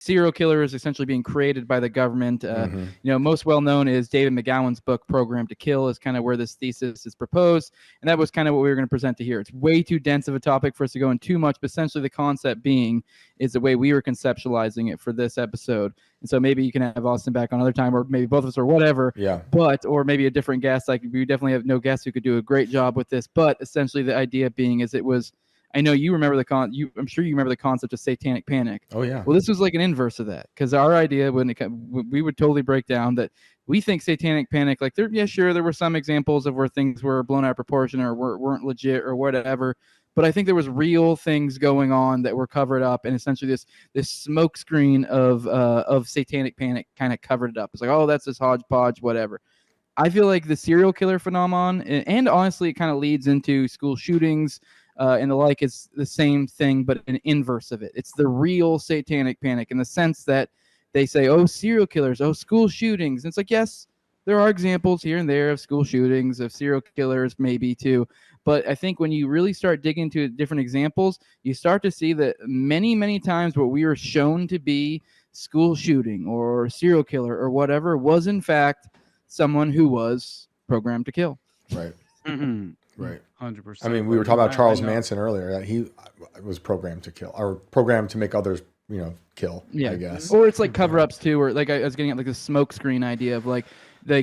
serial killers essentially being created by the government. Most well known is David McGowan's book Program to Kill is kind of where this thesis is proposed, and that was kind of what we were going to present to here. It's way too dense of a topic for us to go in too much, but essentially the concept being is the way we were conceptualizing it for this episode. And so maybe you can have Austin back on another time, or maybe both of us, or whatever. Yeah. Or maybe a different guest. Like, we definitely have no guests who could do a great job with this. But essentially, the idea being is it was. I know you remember I'm sure you remember the concept of satanic panic. Oh yeah. Well, this was like an inverse of that, because our idea we would totally break down that we think satanic panic, like there were some examples of where things were blown out of proportion or weren't legit or whatever. But I think there was real things going on that were covered up, and essentially this smoke screen of satanic panic kind of covered it up. It's like, oh, that's this hodgepodge, whatever. I feel like the serial killer phenomenon, and honestly, it kind of leads into school shootings and the like, is the same thing, but an inverse of it. It's the real satanic panic in the sense that they say, oh, serial killers, oh, school shootings. And it's like, yes, there are examples here and there of school shootings, of serial killers, maybe too. But I think when you really start digging into different examples, you start to see that many, many times what we were shown to be school shooting or serial killer or whatever was in fact someone who was programmed to kill. Right. Right. 100%. I mean, we were talking about Charles Manson earlier, that he was programmed to kill, or programmed to make others, kill, I guess. Or it's like cover-ups too, or like I was getting at like the smoke screen idea of like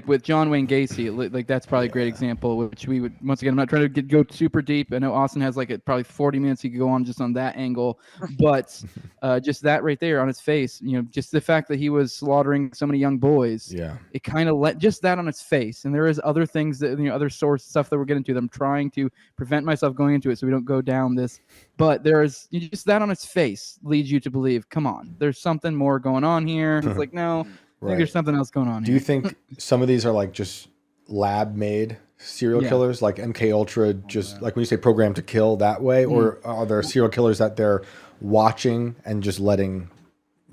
with John Wayne Gacy, like that's probably a great example, which we would, once again, I'm not trying to go super deep. I know Austin has like probably 40 minutes he could go on just on that angle, but just that right there on his face, just the fact that he was slaughtering so many young boys, it kind of let just that on its face. And there is other things that, other source stuff that we're getting to that I'm trying to prevent myself going into it so we don't go down this, but there is just that on its face leads you to believe, come on, there's something more going on here. It's like, no, I think there's something else going on. Do you think some of these are like just lab-made serial killers, like MK Ultra, just like when you say programmed to kill that way, or are there serial killers that they're watching and just letting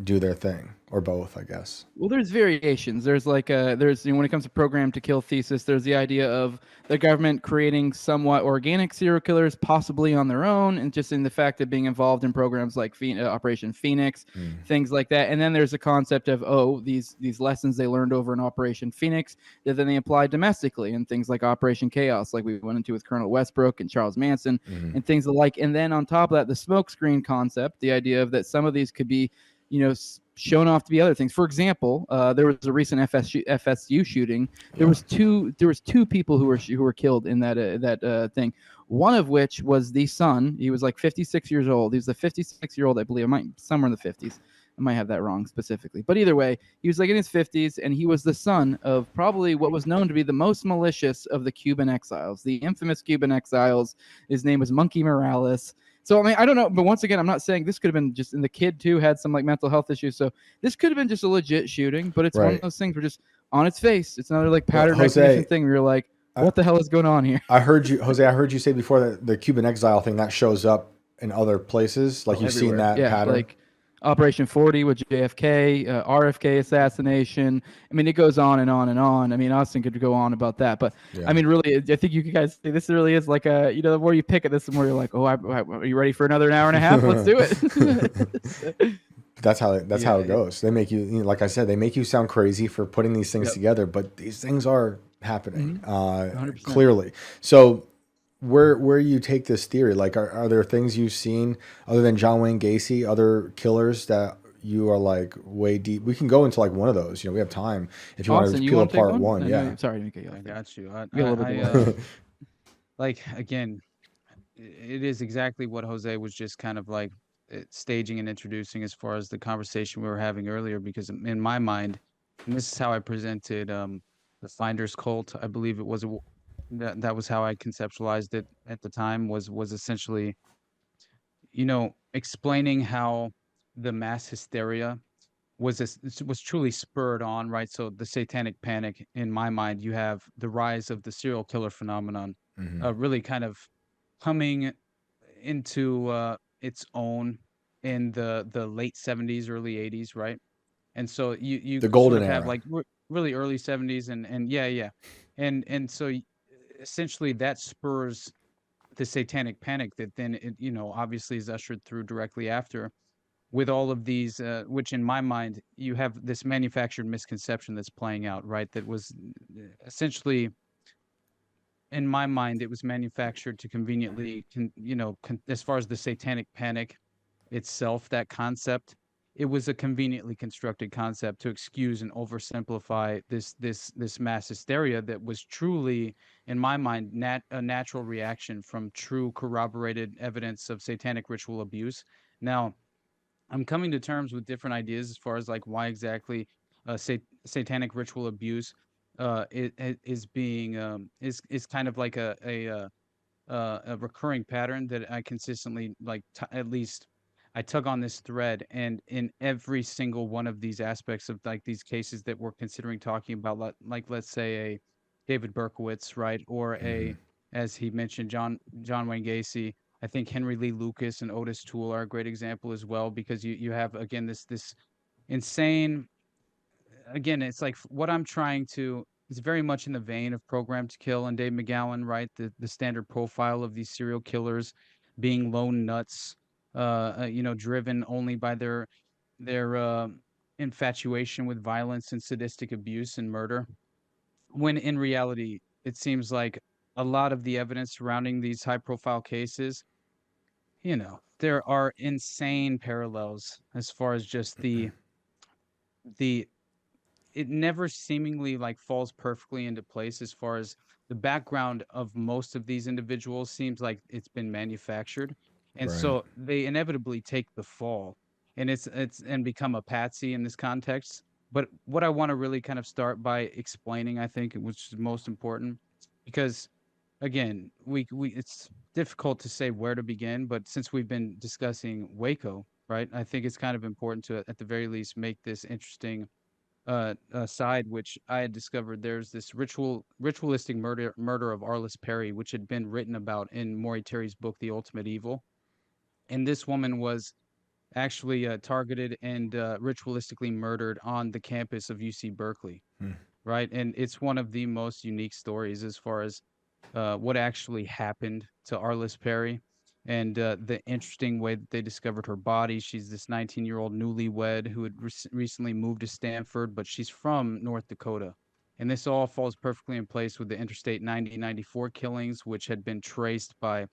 do their thing, or both, I guess? Well, there's variations. There's like when it comes to program to kill thesis, there's the idea of the government creating somewhat organic serial killers, possibly on their own, and just in the fact of being involved in programs like Operation Phoenix, things like that. And then there's the concept of these lessons they learned over in Operation Phoenix that then they apply domestically in things like Operation Chaos, like we went into with Colonel Westbrook and Charles Manson, and things alike. And then on top of that, the smokescreen concept, the idea of that some of these could be shown off to be other things. For example, there was a recent FSU shooting. There was two people who were killed in that thing. One of which was the son. He was like 56 years old. He was a 56-year-old, I believe. Somewhere in the 50s. I might have that wrong specifically. But either way, he was like in his 50s, and he was the son of probably what was known to be the most malicious of the Cuban exiles, the infamous Cuban exiles. His name was Monkey Morales. So, I mean, I don't know, but once again, I'm not saying this could have been just, and the kid too had some like mental health issues. So this could have been just a legit shooting, but it's one of those things where just on its face, it's another like pattern recognition thing where you're like, what the hell is going on here? I heard you say before that the Cuban exile thing that shows up in other places. Like you've seen that pattern. Like Operation 40 with JFK, RFK assassination. I mean, it goes on and on and on. I mean, Austin could go on about that, but I mean, really, I think you guys see this really is like the more you pick at this, the more you're like, oh, are you ready for another hour and a half? Let's do it. That's how it goes. They make you, like I said, they make you sound crazy for putting these things together, but these things are happening clearly. So where you take this theory, like are there things you've seen other than John Wayne Gacy, other killers that you are like way deep? We can go into like one of those. We have time if you want to peel apart one. Yeah, sorry, I got you. Like again, it is exactly what Jose was just kind of like staging and introducing as far as the conversation we were having earlier. Because in my mind, and this is how I presented the Finder's Cult. I believe it was that was how I conceptualized it at the time, was essentially, explaining how the mass hysteria was truly spurred on, right? So the satanic panic, in my mind, you have the rise of the serial killer phenomenon, really kind of coming into its own in the late 70s, early 80s, right? And so you the golden sort of have era. like really early 70s and so essentially that spurs the satanic panic that then it obviously is ushered through directly after, with all of these, which in my mind, you have this manufactured misconception that's playing out, right? That was essentially, in my mind, it was manufactured to conveniently, as far as the satanic panic itself, that concept, it was a conveniently constructed concept to excuse and oversimplify this mass hysteria that was truly, in my mind, a natural reaction from true corroborated evidence of satanic ritual abuse. Now, I'm coming to terms with different ideas as far as like why exactly satanic ritual abuse is being is kind of like a recurring pattern that I consistently like at least I tug on this thread, and in every single one of these aspects of like these cases that we're considering talking about, like let's say a David Berkowitz, right, or a, as he mentioned, John Wayne Gacy. I think Henry Lee Lucas and Otis Toole are a great example as well, because you have again this insane, again, it's like what I'm trying to, it's very much in the vein of Program to Kill and Dave McGowan, right? The standard profile of these serial killers being lone nuts, driven only by their infatuation with violence and sadistic abuse and murder. When in reality, it seems like a lot of the evidence surrounding these high profile cases, there are insane parallels as far as just the it never seemingly like falls perfectly into place as far as the background of most of these individuals seems like it's been manufactured. And Right. so they inevitably take the fall, and it's and become a patsy in this context. But what I want to really kind of start by explaining, I think, which is most important, because again, we it's difficult to say where to begin, but since we've been discussing Waco, right, I think it's kind of important to at the very least make this interesting side, which I had discovered. There's this ritualistic murder of Arliss Perry, which had been written about in Maury Terry's book, The Ultimate Evil. And this woman was actually targeted and ritualistically murdered on the campus of UC Berkeley, right? And it's one of the most unique stories as far as what actually happened to Arliss Perry, and the interesting way that they discovered her body. She's this 19-year-old newlywed who had recently moved to Stanford, but she's from North Dakota. And this all falls perfectly in place with the Interstate 9094 killings, which had been traced by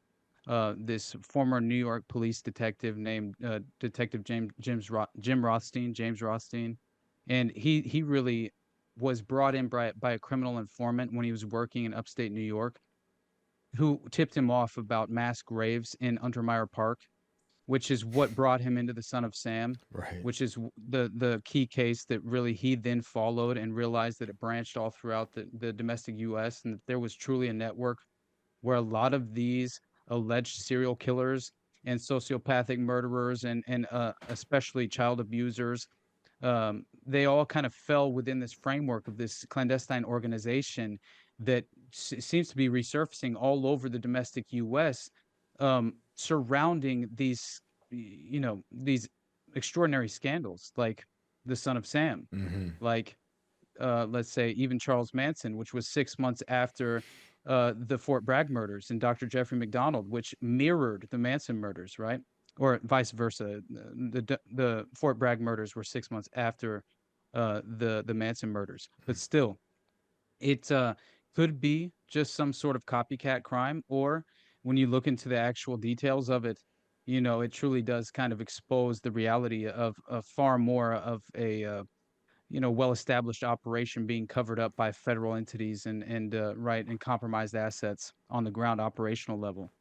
this former New York police detective named Detective Jim Rothstein, James Rothstein. And he really was brought in by a criminal informant when he was working in upstate New York, who tipped him off about mass graves in Untermeyer Park, which is what brought him into the Son of Sam, Right. which is the key case that really he then followed and realized that it branched all throughout the domestic U.S. and that there was truly a network where a lot of these alleged serial killers and sociopathic murderers and especially child abusers, they all kind of fell within this framework of this clandestine organization that seems to be resurfacing all over the domestic U.S., surrounding these extraordinary scandals like the Son of Sam, like let's say even Charles Manson, which was 6 months after the Fort Bragg murders, and Dr. Jeffrey McDonald, which mirrored the Manson murders, right? Or vice versa. The Fort Bragg murders were 6 months after the Manson murders, but still, it could be just some sort of copycat crime, or when you look into the actual details of it, it truly does kind of expose the reality of far more of a well-established operation being covered up by federal entities and compromised assets on the ground operational level.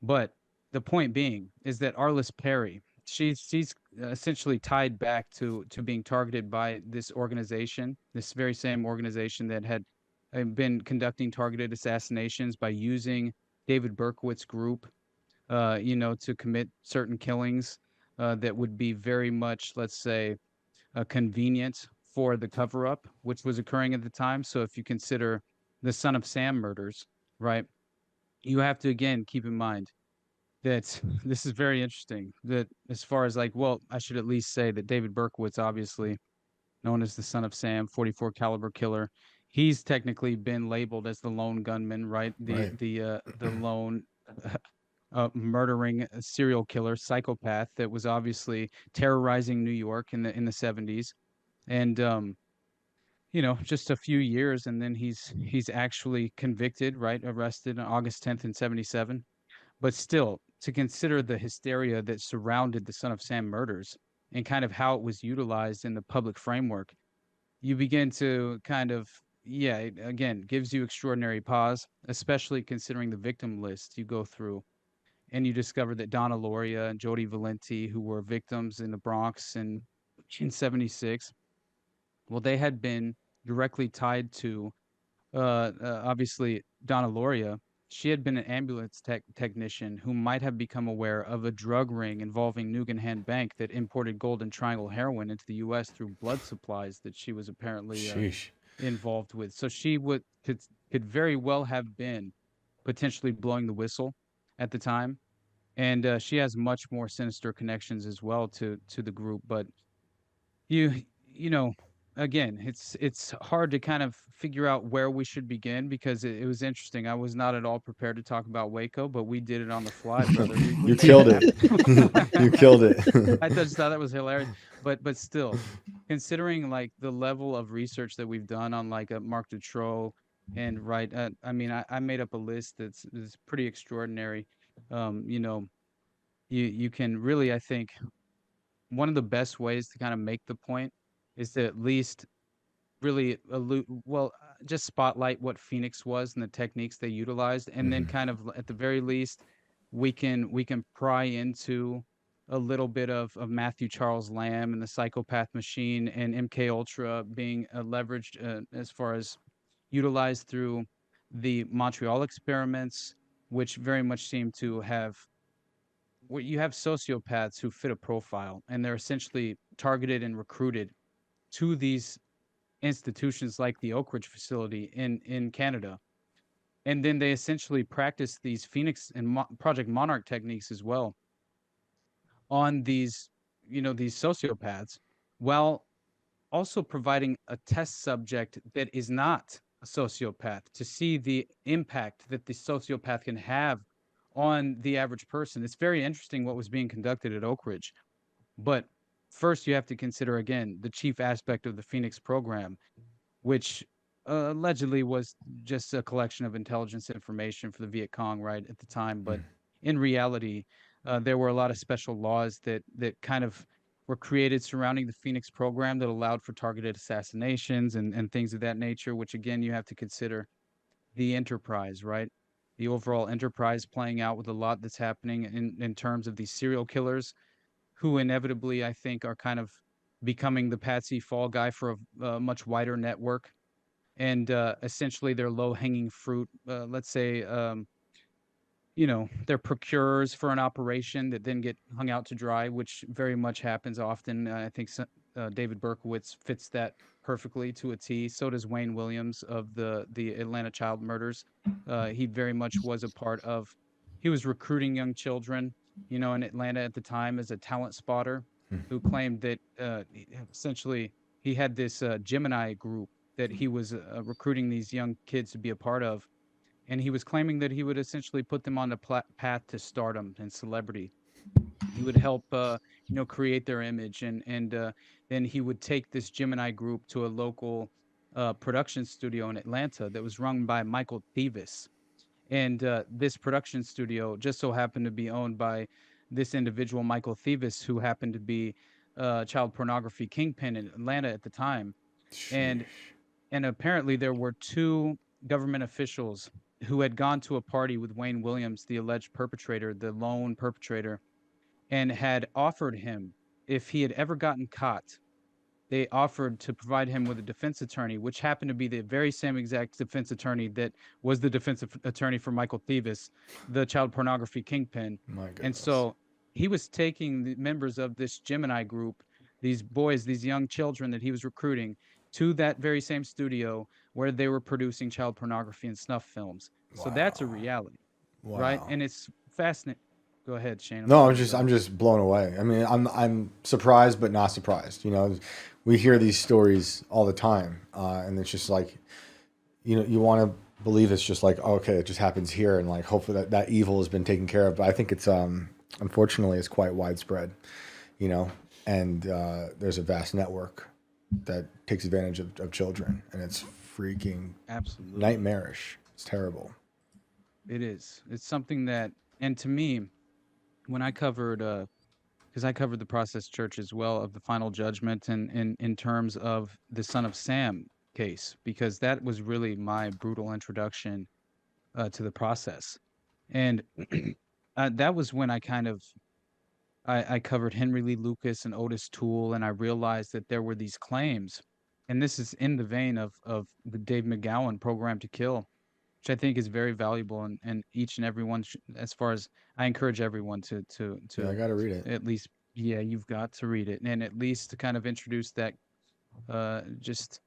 But the point being is that Arliss Perry, she's essentially tied back to being targeted by this organization, this very same organization that had been conducting targeted assassinations by using David Berkowitz's group, to commit certain killings that would be very much, let's say, convenient for the cover up, which was occurring at the time. So if you consider the Son of Sam murders, right, you have to again keep in mind that this is very interesting. That as far as like, well, I should at least say that David Berkowitz, obviously known as the Son of Sam, 44 caliber killer, he's technically been labeled as the lone gunman, right? The Right. the lone murdering a serial killer, psychopath that was obviously terrorizing New York in the 70s. And just a few years, and then he's actually convicted, right? Arrested on August 10th in 77. But still, to consider the hysteria that surrounded the Son of Sam murders and kind of how it was utilized in the public framework, you begin to kind of, yeah, it, again, gives you extraordinary pause, especially considering the victim list you go through. And you discover that Donna Loria and Jody Valenti, who were victims in the Bronx in 76, well, they had been directly tied to obviously Donna Loria. She had been an ambulance technician who might have become aware of a drug ring involving Nugan Bank that imported Golden Triangle heroin into the U.S. through blood supplies that she was apparently Sheesh. involved with. So she could very well have been potentially blowing the whistle at the time, and she has much more sinister connections as well to the group. But you you know again, it's hard to kind of figure out where we should begin because it was interesting. I was not at all prepared to talk about Waco, but we did it on the fly, brother. We You made killed it it. happen. You killed I it. just thought that was hilarious. But still, considering like the level of research that we've done on like Mark Dutroux and right, I mean, I made up a list that's pretty extraordinary. um you know you can really, I think, one of the best ways to kind of make the point is to at least really just spotlight what Phoenix was and the techniques they utilized, and then Mhm. kind of at the very least we can pry into a little bit of Matthew Charles Lamb and the psychopath machine and MK Ultra being leveraged as far as utilized through the Montreal experiments, which very much seem to have where you have sociopaths who fit a profile and they're essentially targeted and recruited to these institutions like the Oak Ridge facility in Canada. And then they essentially practice these Phoenix and Project Monarch techniques as well on these sociopaths, while also providing a test subject that is not a sociopath to see the impact that the sociopath can have on the average person. It's very interesting what was being conducted at Oak Ridge. But first, you have to consider again the chief aspect of the Phoenix program, which allegedly was just a collection of intelligence information for the Viet Cong, right, at the time. But in reality, there were a lot of special laws that kind of were created surrounding the Phoenix program that allowed for targeted assassinations and things of that nature, which again, you have to consider the enterprise, right? The overall enterprise playing out with a lot that's happening in terms of these serial killers who inevitably, I think, are kind of becoming the patsy fall guy for a much wider network. And essentially, they're low hanging fruit. Let's say, they're procurers for an operation that then get hung out to dry, which very much happens often. I think David Berkowitz fits that perfectly to a T. So does Wayne Williams of the Atlanta child murders. He very much was a part of. He was recruiting young children, in Atlanta at the time as a talent spotter, who claimed that essentially he had this Gemini group that he was recruiting these young kids to be a part of, and he was claiming that he would essentially put them on the path to stardom and celebrity. He would help, create their image, and then he would take this Gemini group to a local production studio in Atlanta that was run by Michael Thevis, and this production studio just so happened to be owned by this individual, Michael Thevis, who happened to be child pornography kingpin in Atlanta at the time, and Sheesh. and apparently there were two government officials who had gone to a party with Wayne Williams, the alleged perpetrator, the lone perpetrator, and had offered him, if he had ever gotten caught, they offered to provide him with a defense attorney, which happened to be the very same exact defense attorney that was the defense attorney for Michael Thevis, the child pornography kingpin. My And goodness. so he was taking the members of this Gemini group, these boys, these young children that he was recruiting, to that very same studio where they were producing child pornography and snuff films. So that's a Wow. reality, right? Wow. And it's fascinating. Go ahead, Shane. I'm No, sorry to I'm interrupt. just blown away. I mean, I'm surprised but not surprised. We hear these stories all the time, and it's just like, you want to believe it's just like, okay, it just happens here, and like hopefully that evil has been taken care of. But I think it's unfortunately it's quite widespread, you know, and there's a vast network that takes advantage of children, and it's freaking Absolutely nightmarish. It's terrible. it is. It's something that, and to me, when I covered because I covered the Process Church as well of the Final Judgment, and in terms of the Son of Sam case, because that was really my brutal introduction to the process. And that was when I kind of I covered Henry Lee Lucas and Otis Toole, and I realized that there were these claims, and this is in the vein of the Dave McGowan Program to Kill, which I think is very valuable, and each and every one, as far as I encourage everyone Yeah, I got to read it. at least, yeah, you've got to read it, and at least to kind of introduce that just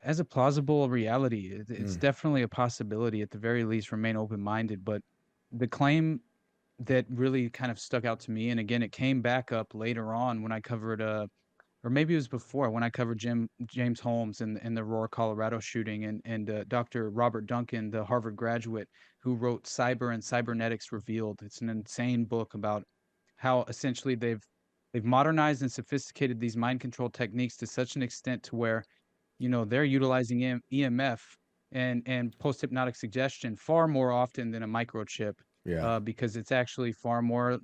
as a plausible reality. It's definitely a possibility. At the very least, remain open-minded. But the claim that really kind of stuck out to me, and again, it came back up later on when I covered or maybe it was before when I covered James Holmes and the Aurora, Colorado shooting, and Dr. Robert Duncan, the Harvard graduate who wrote Cyber and Cybernetics Revealed. It's an insane book about how essentially they've modernized and sophisticated these mind control techniques to such an extent to where, you know, they're utilizing EMF and post hypnotic suggestion far more often than a microchip. Yeah. Because it's actually far more,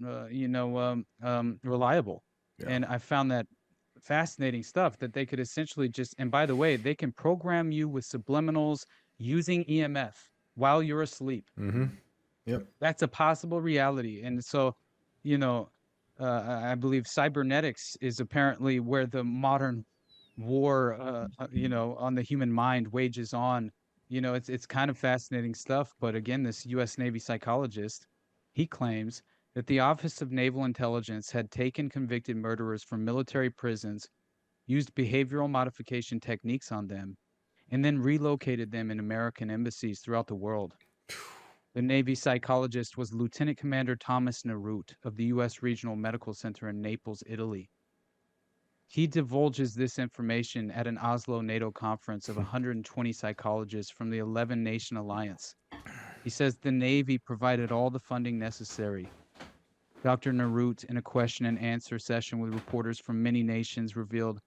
reliable. Yeah. And I found that fascinating stuff, that they could essentially just, and by the way, they can program you with subliminals using EMF while you're asleep. Yep. That's a possible reality. And so, you know, I believe cybernetics is apparently where the modern war, on the human mind wages on. You know, it's kind of fascinating stuff. But again, this U.S. Navy psychologist, he claims that the Office of Naval Intelligence had taken convicted murderers from military prisons, used behavioral modification techniques on them, and then relocated them in American embassies throughout the world. The Navy psychologist was Lieutenant Commander Thomas Narut of the U.S. Regional Medical Center in Naples, Italy. He divulges this information at an Oslo NATO conference of 120 psychologists from the 11-nation alliance. He says the Navy provided all the funding necessary. Dr. Narut, in a question and answer session with reporters from many nations, revealed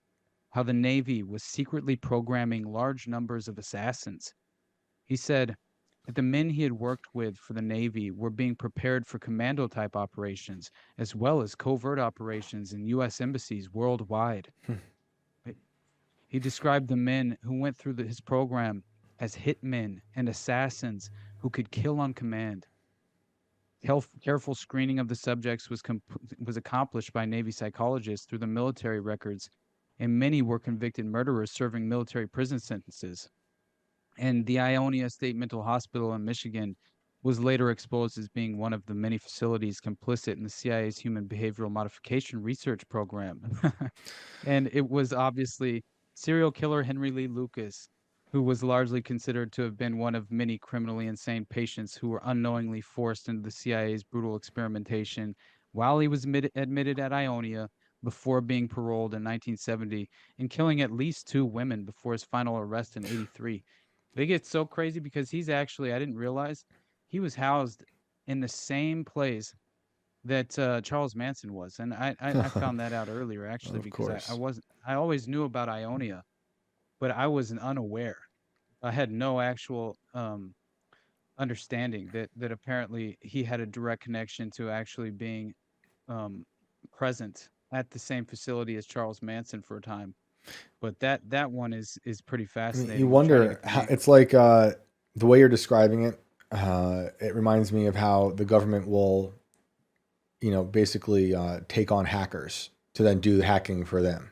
how the Navy was secretly programming large numbers of assassins. He said that the men he had worked with for the Navy were being prepared for commando-type operations, as well as covert operations in U.S. embassies worldwide. He described the men who went through his program as hitmen and assassins who could kill on command. Careful screening of the subjects was accomplished by Navy psychologists through the military records, and many were convicted murderers serving military prison sentences. And the Ionia State Mental Hospital in Michigan was later exposed as being one of the many facilities complicit in the CIA's human behavioral modification research program. And it was obviously serial killer Henry Lee Lucas, who was largely considered to have been one of many criminally insane patients who were unknowingly forced into the CIA's brutal experimentation while he was admitted at Ionia before being paroled in 1970, and killing at least 2 women before his final arrest in 83. They get so crazy because he's actually, I didn't realize, he was housed in the same place that Charles Manson was. And I found that out earlier, actually, because I always knew about Ionia, but I wasn't unaware. I had no actual understanding that apparently he had a direct connection to actually being present at the same facility as Charles Manson for a time. But that one is pretty fascinating. You wonder how it's like the way you're describing it. It reminds me of how the government will, basically take on hackers to then do the hacking for them.